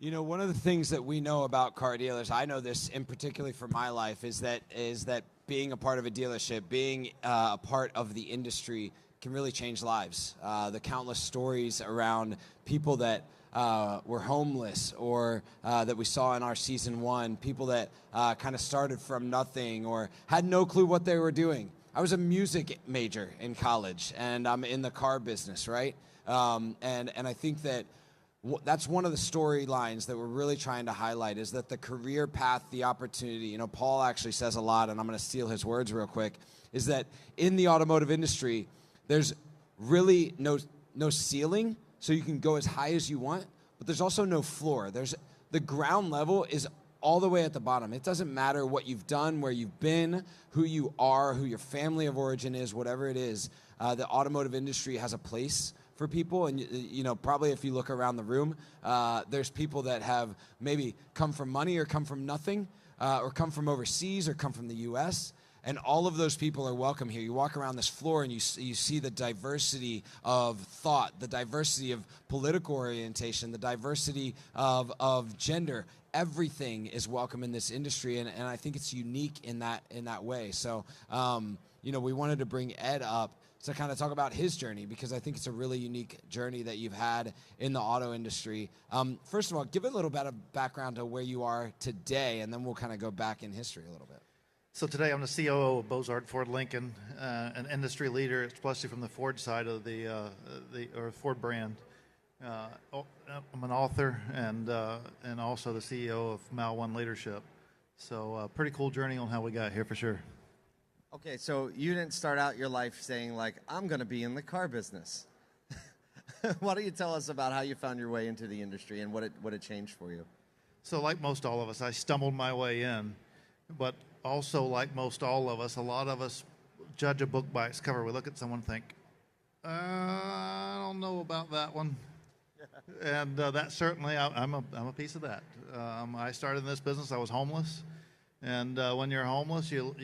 You know, one of the things that we know about car dealers, I know this in particularly for my life, is that being a part of a dealership, being a part of the industry can really change lives. The countless stories around people that were homeless or that we saw in our season 1, people that kind of started from nothing or had no clue what they were doing. I was a music major in college, and I'm in the car business, right? And I think that that's one of the storylines that we're really trying to highlight, is that the career path, the opportunity, you know, Paul actually says a lot, and I'm going to steal his words real quick, is that in the automotive industry, there's really no ceiling, so you can go as high as you want, but there's also no floor. The ground level is all the way at the bottom. It doesn't matter what you've done, where you've been, who you are, who your family of origin is, whatever it is. The automotive industry has a place for people, and you know, probably if you look around the room, there's people that have maybe come from money or come from nothing, or come from overseas or come from the U.S., and all of those people are welcome here. You walk around this floor and you see the diversity of thought, the diversity of political orientation, the diversity of gender. Everything is welcome in this industry, and I think it's unique in that way. So, you know, we wanted to bring Ed up to kind of talk about his journey, because I think it's a really unique journey that you've had in the auto industry. First of all, give a little bit of background to where you are today, and then we'll kind of go back in history a little bit. So today I'm the COO of Bozard Ford Lincoln, an industry leader, especially from the Ford side of the Ford brand. I'm an author and also the CEO of Mal One Leadership. So pretty cool journey on how we got here for sure. Okay, so you didn't start out your life saying, like, I'm going to be in the car business. Why don't you tell us about how you found your way into the industry and what it changed for you? So like most all of us, I stumbled my way in. But also like most all of us, a lot of us judge a book by its cover. We look at someone and think, I don't know about that one. And that certainly, I'm a piece of that. I started in this business, I was homeless. And when you're homeless, you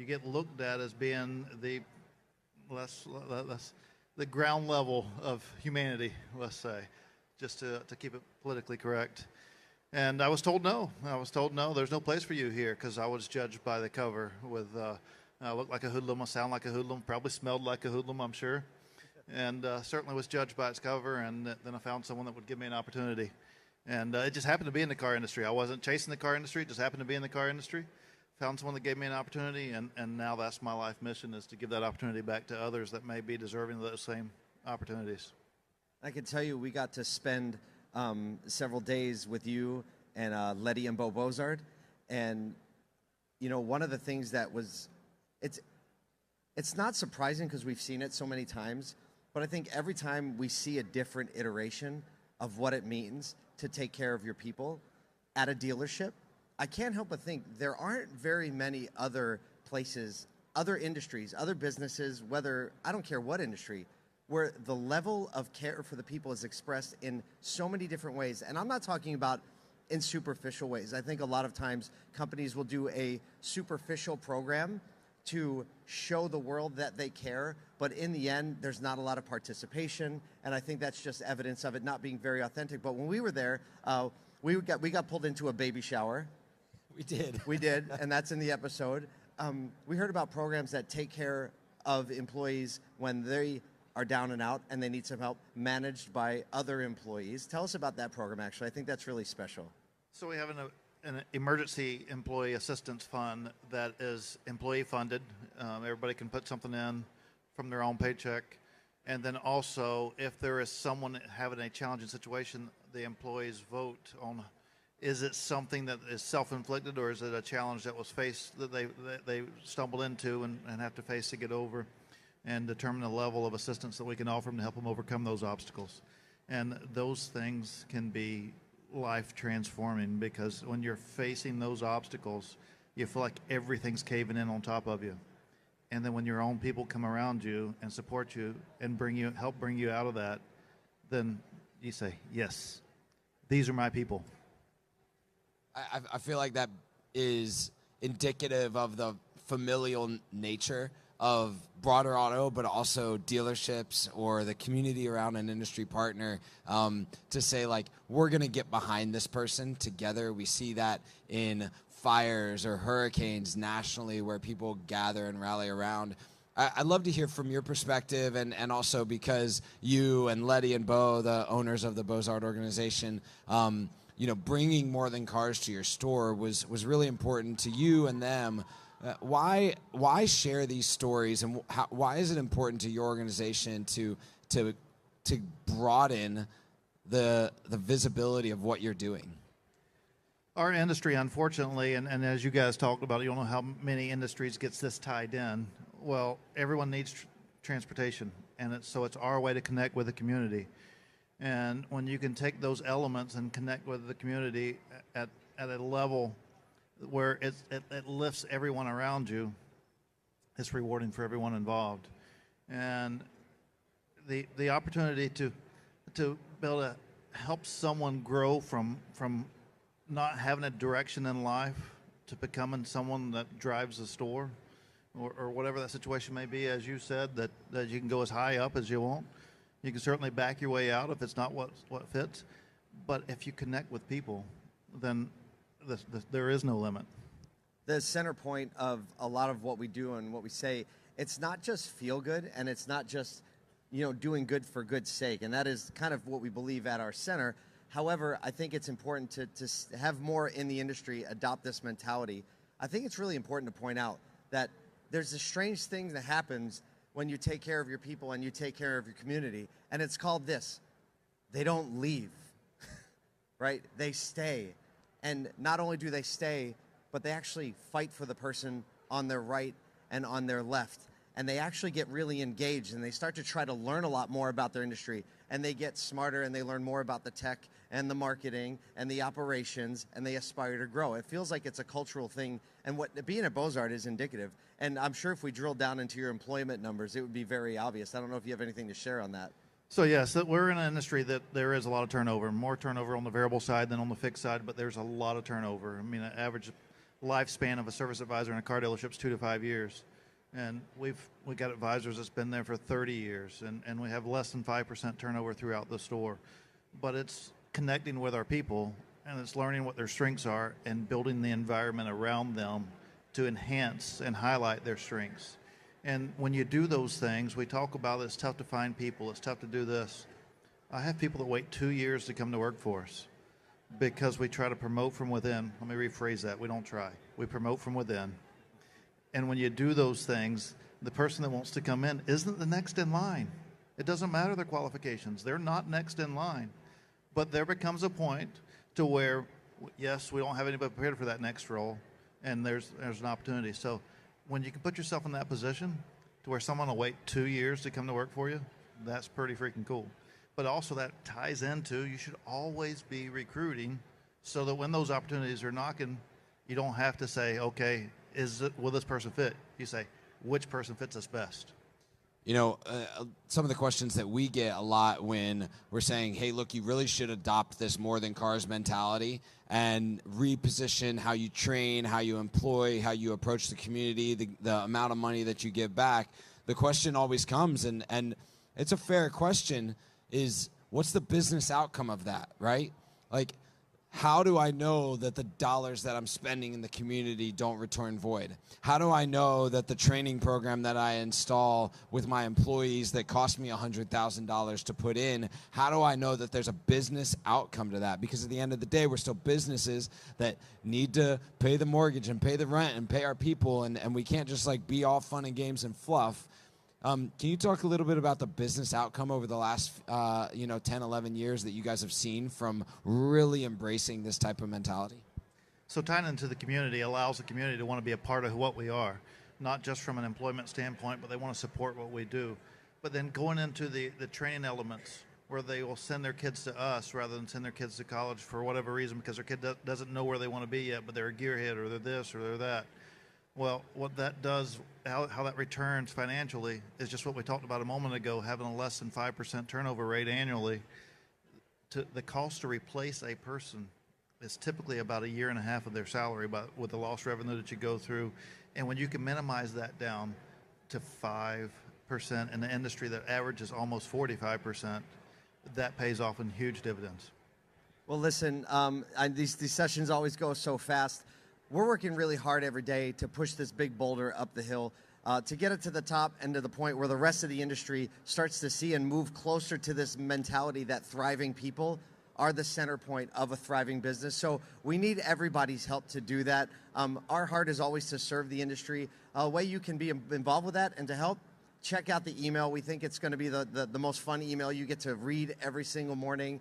get looked at as being the ground level of humanity, let's say, just to keep it politically correct. And I was told no. There's no place for you here, because I was judged by the cover with, I looked like a hoodlum, I sound like a hoodlum, probably smelled like a hoodlum, I'm sure. And certainly was judged by its cover, and then I found someone that would give me an opportunity. And it just happened to be in the car industry. I wasn't chasing the car industry, it just happened to be in the car industry. Found someone that gave me an opportunity, and now that's my life mission, is to give that opportunity back to others that may be deserving of those same opportunities. I can tell you we got to spend several days with you and Letty and Bo Bozard, and you know, one of the things that was, it's not surprising because we've seen it so many times, but I think every time we see a different iteration of what it means to take care of your people at a dealership, I can't help but think there aren't very many other places, other industries, other businesses, whether, I don't care what industry, where the level of care for the people is expressed in so many different ways. And I'm not talking about in superficial ways. I think a lot of times companies will do a superficial program to show the world that they care, but in the end, there's not a lot of participation, and I think that's just evidence of it not being very authentic. But when we were there, we got pulled into a baby shower. We did, and that's in the episode. We heard about programs that take care of employees when they are down and out and they need some help, managed by other employees. Tell us about that program, actually. I think that's really special. So we have an emergency employee assistance fund that is employee funded. Everybody can put something in from their own paycheck. And then also, if there is someone having a challenging situation, the employees vote on, is it something that is self-inflicted, or is it a challenge that was faced, that they stumbled into and have to face to get over, and determine the level of assistance that we can offer them to help them overcome those obstacles. And those things can be life transforming, because when you're facing those obstacles, you feel like everything's caving in on top of you. And then when your own people come around you and support you and help bring you out of that, then you say, yes, these are my people. I feel like that is indicative of the familial nature of broader auto, but also dealerships or the community around an industry partner, to say, like, we're going to get behind this person together. We see that in fires or hurricanes nationally where people gather and rally around. I'd love to hear from your perspective, and also because you and Letty and Bo, the owners of the Bozard organization, bringing more than cars to your store was really important to you and them. Why share these stories, and why is it important to your organization to broaden the visibility of what you're doing? Our industry, unfortunately, and as you guys talked about, you don't know how many industries gets this tied in. Well, everyone needs transportation, and so it's our way to connect with the community. And when you can take those elements and connect with the community at a level where it lifts everyone around you, it's rewarding for everyone involved. And the opportunity to be able to help someone grow from not having a direction in life to becoming someone that drives the store, or whatever that situation may be, as you said, that you can go as high up as you want. You can certainly back your way out if it's not what fits. But if you connect with people, then there is no limit. The center point of a lot of what we do and what we say, it's not just feel good, and it's not just doing good for good's sake, and that is kind of what we believe at our center. However, I think it's important to have more in the industry adopt this mentality. I think it's really important to point out that there's a strange thing that happens when you take care of your people and you take care of your community, and it's called this: they don't leave, right? They stay. And not only do they stay, but they actually fight for the person on their right and on their left. And they actually get really engaged, and they start to try to learn a lot more about their industry. And they get smarter, and they learn more about the tech and the marketing and the operations, and they aspire to grow. It feels like it's a cultural thing, and what being at Bozard is indicative. And I'm sure if we drill down into your employment numbers, it would be very obvious. I don't know if you have anything to share on that. So yes, we're in an industry that there is a lot of turnover, more turnover on the variable side than on the fixed side, but there's a lot of turnover. I mean, an average lifespan of a service advisor in a car dealership is 2 to 5 years. And we got advisors that's been there for 30 years, and we have less than 5% turnover throughout the store. But it's connecting with our people, and it's learning what their strengths are and building the environment around them to enhance and highlight their strengths. And when you do those things, we talk about it's tough to find people, it's tough to do this. I have people that wait 2 years to come to work for us because we try to promote from within. Let me rephrase that. We don't try. We promote from within. And when you do those things, the person that wants to come in isn't the next in line. It doesn't matter their qualifications. They're not next in line. But there becomes a point to where, yes, we don't have anybody prepared for that next role, and there's an opportunity. So when you can put yourself in that position to where someone will wait 2 years to come to work for you, that's pretty freaking cool. But also that ties into you should always be recruiting so that when those opportunities are knocking, you don't have to say, okay, will this person fit? You say, which person fits us best? Some of the questions that we get a lot when we're saying, hey, look, you really should adopt this more than cars mentality and reposition how you train, how you employ, how you approach the community, the amount of money that you give back. The question always comes, and it's a fair question, is what's the business outcome of that, right? Like, how do I know that the dollars that I'm spending in the community don't return void? How do I know that the training program that I install with my employees that cost me $100,000 to put in, how do I know that there's a business outcome to that? Because at the end of the day, we're still businesses that need to pay the mortgage and pay the rent and pay our people, and we can't just like be all fun and games and fluff. Can you talk a little bit about the business outcome over the last 10, 11 years that you guys have seen from really embracing this type of mentality? So tying into the community allows the community to want to be a part of what we are, not just from an employment standpoint, but they want to support what we do. But then going into the training elements where they will send their kids to us rather than send their kids to college for whatever reason because their kid doesn't know where they want to be yet, but they're a gearhead or they're this or they're that. Well, what that does, how that returns financially, is just what we talked about a moment ago, having a less than 5% turnover rate annually. The cost to replace a person is typically about 1.5 years of their salary, with the lost revenue that you go through. And when you can minimize that down, to 5% in the industry that averages almost 45%, that pays off in huge dividends. Well, listen, these sessions always go so fast. We're working really hard every day to push this big boulder up the hill, to get it to the top and to the point where the rest of the industry starts to see and move closer to this mentality that thriving people are the center point of a thriving business. So we need everybody's help to do that. Our heart is always to serve the industry. A way you can be involved with that and to help, check out the email. We think it's going to be the most fun email you get to read every single morning.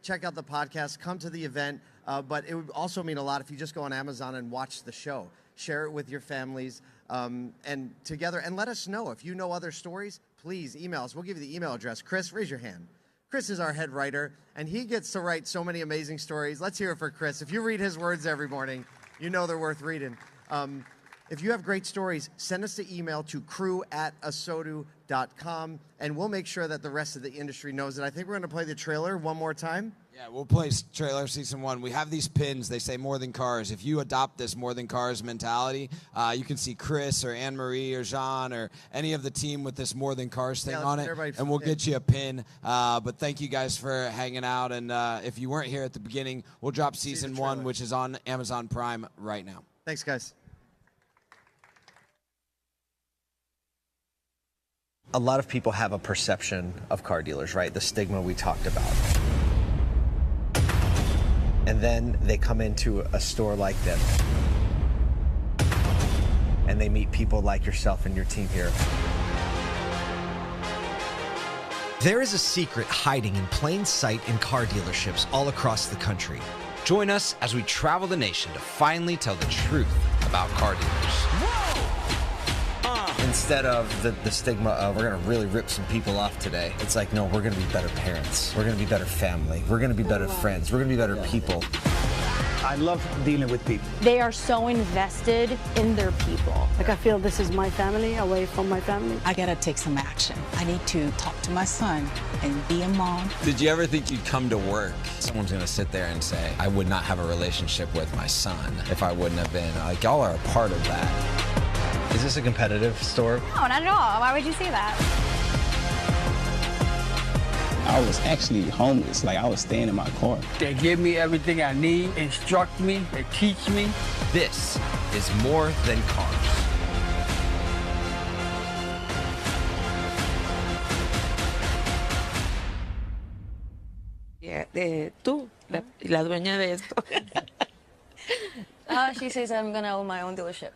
Check out the podcast, come to the event, but it would also mean a lot if you just go on Amazon and watch the show. Share it with your families and together, and let us know. If you know other stories, please email us. We'll give you the email address. Chris, raise your hand. Chris is our head writer, and he gets to write so many amazing stories. Let's hear it for Chris. If you read his words every morning, you know they're worth reading. If you have great stories, send us the email to crew@asotu.com, and we'll make sure that the rest of the industry knows it. I think we're going to play the trailer one more time. Yeah, we'll play trailer season 1. We have these pins. They say more than cars. If you adopt this more than cars mentality, you can see Chris or Anne-Marie or Jean or any of the team with this more than cars thing on it, and we'll get you a pin. But thank you guys for hanging out. And if you weren't here at the beginning, we'll drop season 1, which is on Amazon Prime right now. Thanks, guys. A lot of people have a perception of car dealers, right? The stigma we talked about. And then they come into a store like this, and they meet people like yourself and your team here. There is a secret hiding in plain sight in car dealerships all across the country. Join us as we travel the nation to finally tell the truth about car dealers. Instead of the stigma of we're going to really rip some people off today, it's like, no, we're going to be better parents. We're going to be better family. We're going to be better friends. We're going to be better people. I love dealing with people. They are so invested in their people. Like, I feel this is my family away from my family. I gotta take some action. I need to talk to my son and be a mom. Did you ever think you'd come to work? Someone's gonna sit there and say, I would not have a relationship with my son if I wouldn't have been. Like, y'all are a part of that. Is this a competitive store? No, not at all. Why would you say that? I was actually homeless. Like, I was staying in my car. They give me everything I need, instruct me, they teach me. This is More Than Cars. Tú, la dueña de esto. She says I'm gonna own my own dealership.